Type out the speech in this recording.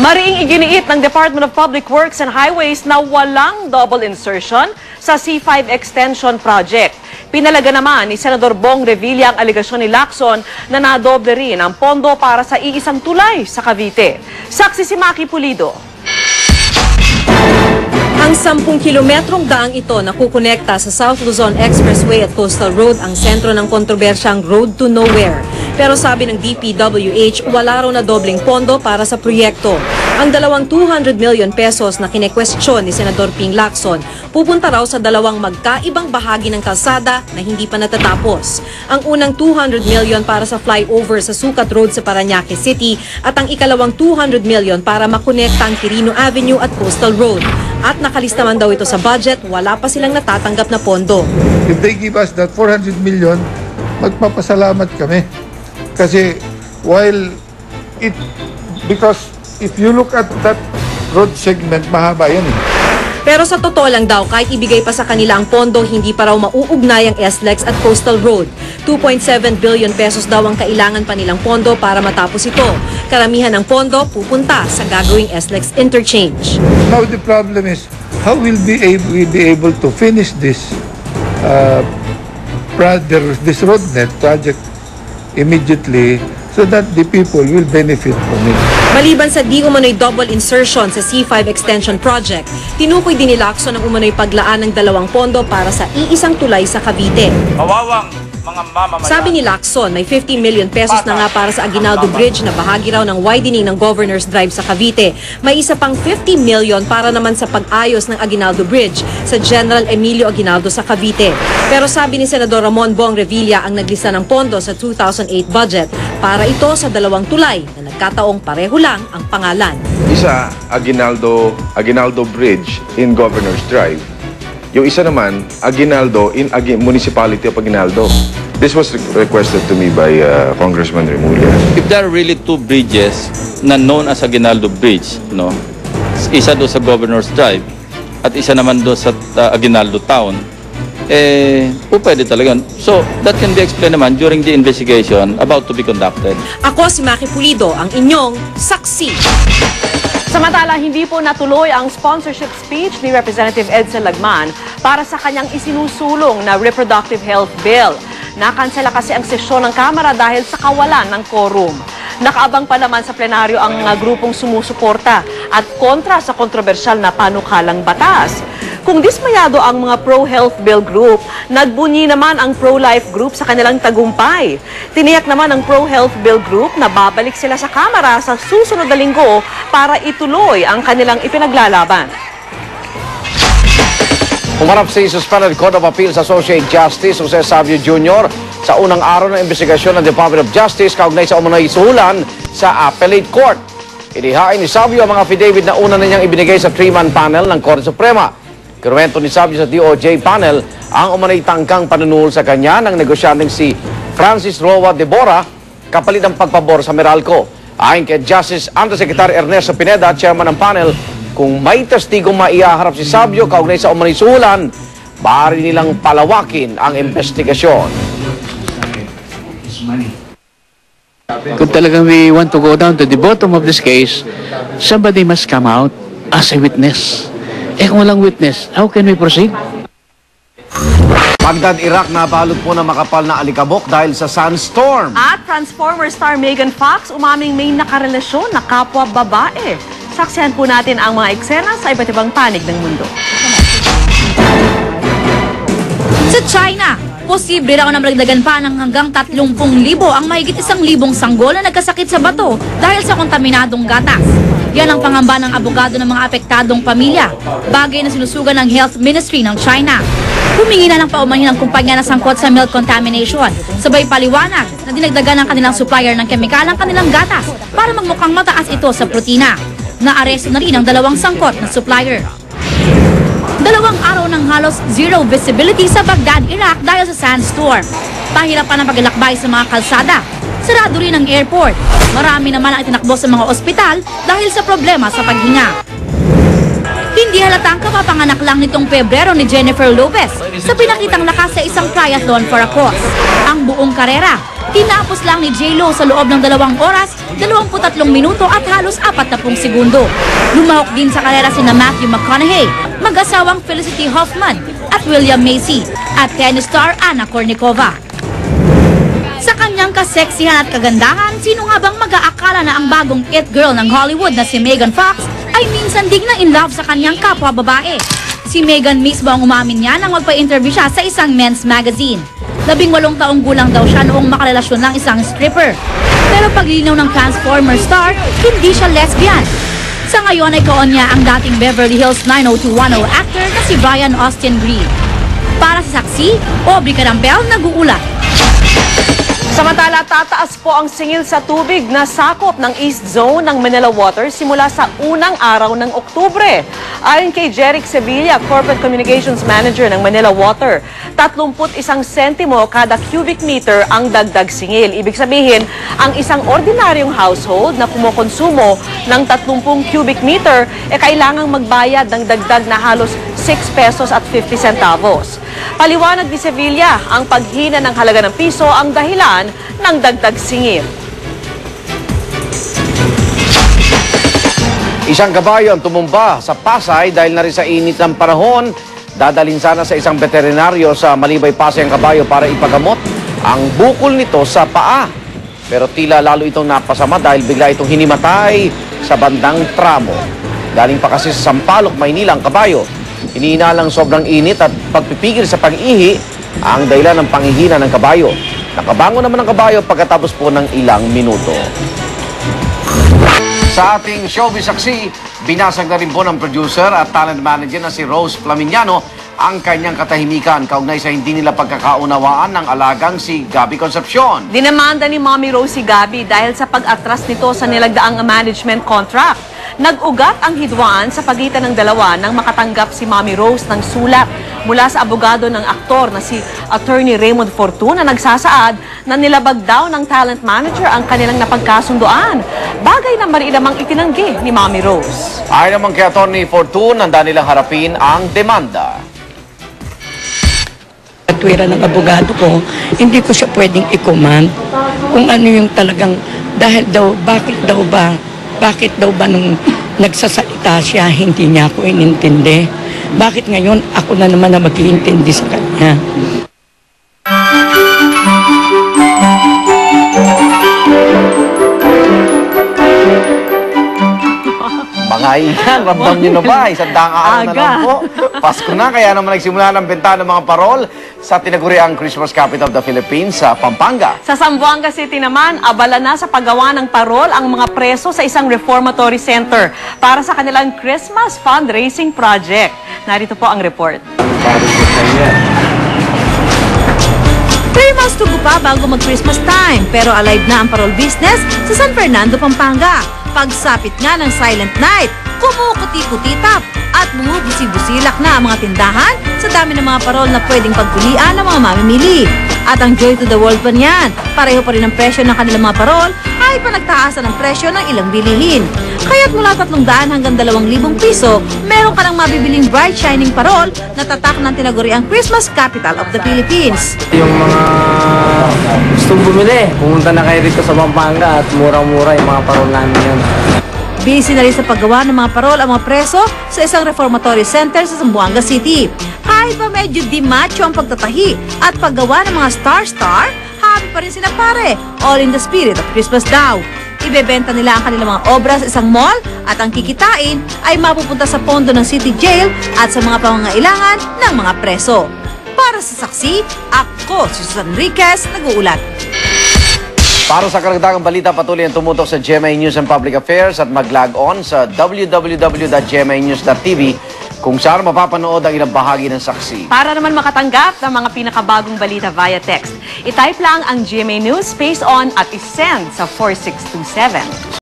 Mariing iginiit ng Department of Public Works and Highways na walang double insertion sa C5 Extension Project. Pinalaga naman ni Senador Bong Revilla ang aligasyon ni Lacson na nadoble rin ang pondo para sa iisang tulay sa Cavite. Saksi si Maki Pulido. Ang 10 kilometrong daang ito na kukonekta sa South Luzon Expressway at Coastal Road ang sentro ng kontrobersyang Road to Nowhere. Pero sabi ng DPWH, wala raw na dobling pondo para sa proyekto. Ang dalawang 200 million pesos na kinekwestiyon ni Senador Ping Lacson, pupunta raw sa dalawang magkaibang bahagi ng kalsada na hindi pa natatapos. Ang unang 200 million para sa flyover sa Sucat Road sa Parañaque City at ang ikalawang 200 million para makonekta ang Quirino Avenue at Coastal Road. At nakalista man daw ito sa budget, wala pa silang natatanggap na pondo. If they give us that 400 million, magpapasalamat kami. Kasi because if you look at that road segment, mahaba yan eh. Pero sa totoo lang daw, kahit ibigay pa sa kanila ang pondo, hindi pa raw mauugnay ang SLEX at Coastal Road. 2.7 billion pesos daw ang kailangan pa nilang pondo para matapos ito. Karamihan ng pondo pupunta sa gagawing SLEX interchange. Now the problem is, how will we be able to finish this RoadNet project immediately so that the people will benefit from it. Maliban sa di umano'y double insertion sa C5 Extension Project, tinukoy din ni Lacson ang umano'y paglaan ng dalawang pondo para sa iisang tulay sa Cavite. Kawawang mga mamamayan. Sabi ni Lacson, may 50 million pesos na nga para sa Aguinaldo Bridge na bahagi raw ng widening ng Governor's Drive sa Cavite. May isa pang 50 million para naman sa pag-ayos ng Aguinaldo Bridge sa General Emilio Aguinaldo sa Cavite. Pero sabi ni Senador Ramon Bong Revilla ang naglista ng pondo sa 2008 budget para ito sa dalawang tulay na nagkataong pareho lang ang pangalan. Isa, Aguinaldo Bridge in Governor's Drive. Yung isa naman, Aguinaldo in Municipality of Aguinaldo. This was requested to me by Congressman Remulla. If there are really two bridges na known as Aguinaldo Bridge, no? Isa do sa Governor's Drive at isa naman do sa Aguinaldo Town, pwede talaga. So, that can be explained naman during the investigation about to be conducted. Ako si Maki Pulido, ang inyong saksi. Samantala, hindi po natuloy ang sponsorship speech ni Representative Edsel Lagman para sa kanyang isinusulong na reproductive health bill. Nakansela kasi ang sesyon ng Kamara dahil sa kawalan ng quorum. Nakaabang pa naman sa plenaryo ang grupong sumusuporta at kontra sa kontrobersyal na panukalang batas. Kung dismayado ang mga pro-health bill group, nagbunyi naman ang pro-life group sa kanilang tagumpay. Tiniyak naman ng pro-health bill group na babalik sila sa Kamara sa susunod na linggo para ituloy ang kanilang ipinaglalaban. Humarap si Suspended Court of Appeals Associate Justice Jose Savio Jr. sa unang araw ng investigasyon ng Department of Justice kaugnay sa umano'y suhulan sa Appellate Court. Inihain ni Savio ang mga affidavit na una na niyang ibinigay sa 3-man panel ng Korte Suprema. Kinuwento ni Savio sa DOJ panel ang umano'y tangkang panunuhol sa kanya ng negosyanteng si Francis Roa Debora kapalit ng pagpabor sa Meralco. Ayon kay Justice Undersecretary Ernesto Pineda, chairman ng panel, kung may testigong maihaharap si Savio kaugnay sa umano'y suhulan, maaari nilang palawakin ang investigasyon. Kung talagang we want to go down to the bottom of this case, somebody must come out as a witness. Kung walang witness, how can we proceed? Baghdad, Iraq, nabalot po ng makapal na alikabok dahil sa sandstorm. At Transformer star Megan Fox umaming may nakarelasyon na kapwa babae. Saksihan po natin ang mga eksena sa iba't ibang panig ng mundo. Sa China, posible raw na malagdagan pa ng hanggang 30,000 ang mahigit 1,000 sanggol na nagkasakit sa bato dahil sa kontaminadong gatas. Yan ang pangamba ng abogado ng mga apektadong pamilya, bagay na sinusugan ng Health Ministry ng China. Humingi na ng paumanhin ng kumpanya na sangkot sa milk contamination, sabay paliwanag na dinagdagan ng kanilang supplier ng kemikal ang kanilang gatas para magmukhang mataas ito sa protina. Naaresto na rin ang 2 sangkot na supplier. 2 araw ng halos zero visibility sa Baghdad, Iraq dahil sa sandstorm. Pahirapan ang paglalakbay sa mga kalsada. Sarado rin ang airport. Marami naman ang itinakbo sa mga ospital dahil sa problema sa paghinga. Hindi halatang kapapanganak lang nitong Pebrero ni Jennifer Lopez sa pinakitang lakas sa isang triathlon for a cause. Ang buong karera, tinapos lang ni J-Lo sa loob ng 2 oras 23 minuto at halos 40 segundo. Lumahok din sa karera sina Matthew McConaughey, mag-asawang Felicity Hoffman at William Macy at tennis star Anna Kournikova. Sa kanyang kaseksihan at kagandahan, sino nga bang mag-aakala na ang bagong it girl ng Hollywood na si Megan Fox ay minsan dig na in love sa kanyang kapwa babae. Si Megan mismo ang umamin niya nang magpa-interview siya sa isang men's magazine. 18 taong gulang daw siya noong makarelasyon ng isang stripper. Pero paglinaw ng Transformer star, hindi siya lesbian. Sa ngayon ay kaon niya ang dating Beverly Hills 90210 actor na si Brian Austin Green. Para sa saksi, Aubrey Carampel nag-uulat. Samantala, tataas po ang singil sa tubig na sakop ng East Zone ng Manila Water simula sa unang araw ng Oktubre. Ayon kay Jeric Sevilla, Corporate Communications Manager ng Manila Water, 31 sentimo kada cubic meter ang dagdag singil. Ibig sabihin, ang isang ordinaryong household na kumukonsumo ng 30 cubic meter kailangang magbayad ng dagdag na halos 6 pesos at 50 centavos. Paliwanag ni Sevilla, ang paghina ng halaga ng piso ang dahilan ng dagdag singil. Isang kabayo ang tumumba sa Pasay dahil na rin sa init ng panahon. Dadalhin sana sa isang veterinaryo sa Malibay, Pasay ang kabayo para ipagamot ang bukol nito sa paa. Pero tila lalo itong napasama dahil bigla itong hinimatay sa bandang tramo. Galing pa kasi sa Sampaloc, Maynila ang kabayo. Iniinalang sobrang init at pagpipigil sa pag-ihi ang dahilan ng panghihina ng kabayo. Nakabangon naman ang kabayo pagkatapos po ng ilang minuto. Sa ating showbiz saksi, binasag na rin po ng producer at talent manager na si Rose Flaminiano ang kanyang katahimikan kaugnay sa hindi nila pagkakaunawaan ng alagang si Gabby Concepcion. Dinamanda ni Mommy Rose si Gabby dahil sa pag-atras nito sa nilagdaang management contract. Nag-ugat ang hidwaan sa pagitan ng dalawa nang makatanggap si Mommy Rose ng sulat mula sa abogado ng aktor na si Attorney Raymond Fortun na nagsasaad na nilabag daw ng talent manager ang kanilang napagkasunduan. Bagay na mariilamang itinanggi ni Mommy Rose. Ayon naman kay Attorney Fortun, handa nilang harapin ang demanda. Atwira ng abogado ko, hindi ko siya pwedeng i-command kung ano yung talagang, dahil daw, bakit daw ba nung nagsasalita siya, hindi niya ako inintindi? Bakit ngayon ako na naman na mag-iintindi sa kanya? Mga iyan, ramdam nyo na ba? Isang daang araw na lang po. Pasko na, kaya naman nagsimula ng benta ng mga parol sa tinaguriang Christmas capital of the Philippines sa Pampanga. Sa Zamboanga City naman, abala na sa paggawa ng parol ang mga preso sa isang reformatory center para sa kanilang Christmas fundraising project. Narito po ang report. 3 months to go pa bago mag-Christmas time, pero alive na ang parol business sa San Fernando, Pampanga. Pagsapit nga ng Silent Night, kumukuti-kutitap at bumubusi-busilak na ang mga tindahan sa dami ng mga parol na pwedeng pagkulian ng mga mamimili. At ang joy to the world pa niyan, pareho pa rin ang presyo ng kanilang mga parol ay panagtaasan ang presyo ng ilang bilihin. Kaya't mula 300 hanggang 2,000 piso, meron ka ng mabibiling bright shining parol na tatak ng tinaguriang Christmas capital of the Philippines. Yung mga gustong bumili, pumunta na kayo rito sa Pampanga at murang-mura yung mga parol namin yun. Busy na rin sa paggawa ng mga parol ang mga preso sa isang reformatory center sa Zamboanga City. Kahit pa medyo di macho ang pagtatahi at paggawa ng mga star-star, happy pa rin sila pare, all in the spirit of Christmas daw. Ibebenta nila ang kanilang mga obra sa isang mall at ang kikitain ay mapupunta sa pondo ng City Jail at sa mga pangangailangan ng mga preso. Para sa saksi, ako si Susan Enriquez, nag-uulat. Para sa karagdagang balita, patuloy ang tumutok sa GMA News and Public Affairs at mag-log on sa www.gmanews.tv kung saan mapapanood ang ilang bahagi ng saksi. Para naman makatanggap ng mga pinakabagong balita via text, i-type lang ang GMA News Space On at isend sa 4627.